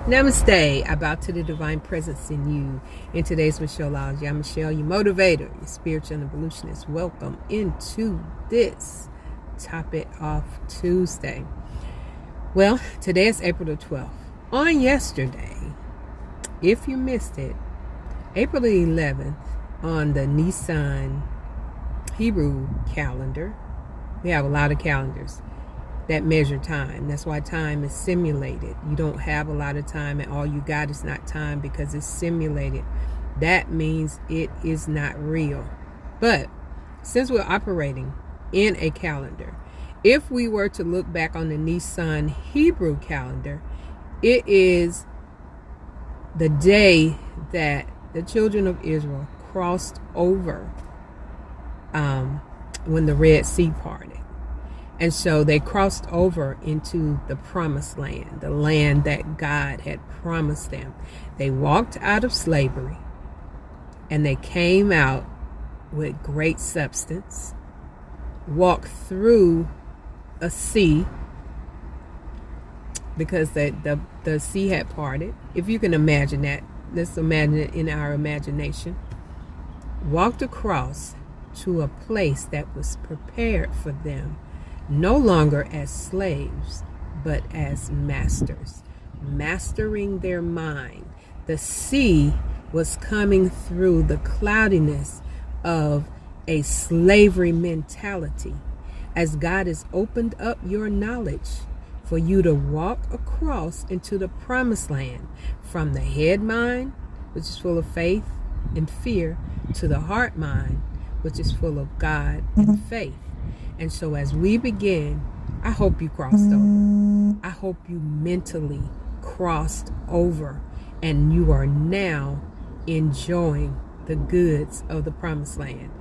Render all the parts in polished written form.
Namaste. I bow to the divine presence in you. In today's Michelleology, I'm Michelle, your motivator, your spiritual evolutionist. Welcome into this Top It Off Tuesday. Well, today is April the 12th. On yesterday, if you missed it, April the 11th, on the Nisan Hebrew calendar, we have a lot of calendars that measure time. That's why time is simulated. You don't have a lot of time, and all you got is not time because it's simulated. That means it is not real. But since we're operating in a calendar, if we were to look back on the Nisan Hebrew calendar, it is the day that the children of Israel crossed over when the Red Sea parted. And so they crossed over into the promised land, the land that God had promised them. They walked out of slavery and they came out with great substance, walked through a sea because the sea had parted. If you can imagine that, let's imagine it in our imagination. Walked across to a place that was prepared for them, no longer as slaves, but as masters, mastering their mind. The sea was coming through the cloudiness of a slavery mentality, as God has opened up your knowledge for you to walk across into the promised land, from the head mind, which is full of faith and fear, to the heart mind, which is full of God and faith. And so as we begin, I hope you crossed over. I hope you mentally crossed over and you are now enjoying the goods of the promised land,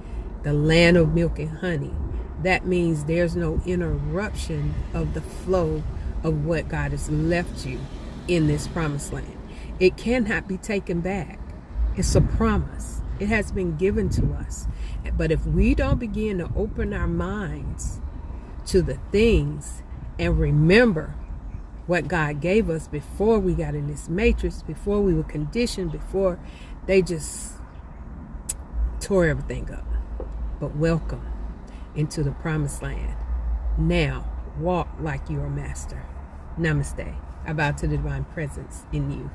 the land of milk and honey. That means there's no interruption of the flow of what God has left you in this promised land. It cannot be taken back. It's a promise. It has been given to us. But if we don't begin to open our minds to the things and remember what God gave us before we got in this matrix, before we were conditioned, before they just tore everything up. But welcome into the promised land. Now, walk like you're a master. Namaste. I bow to the divine presence in you.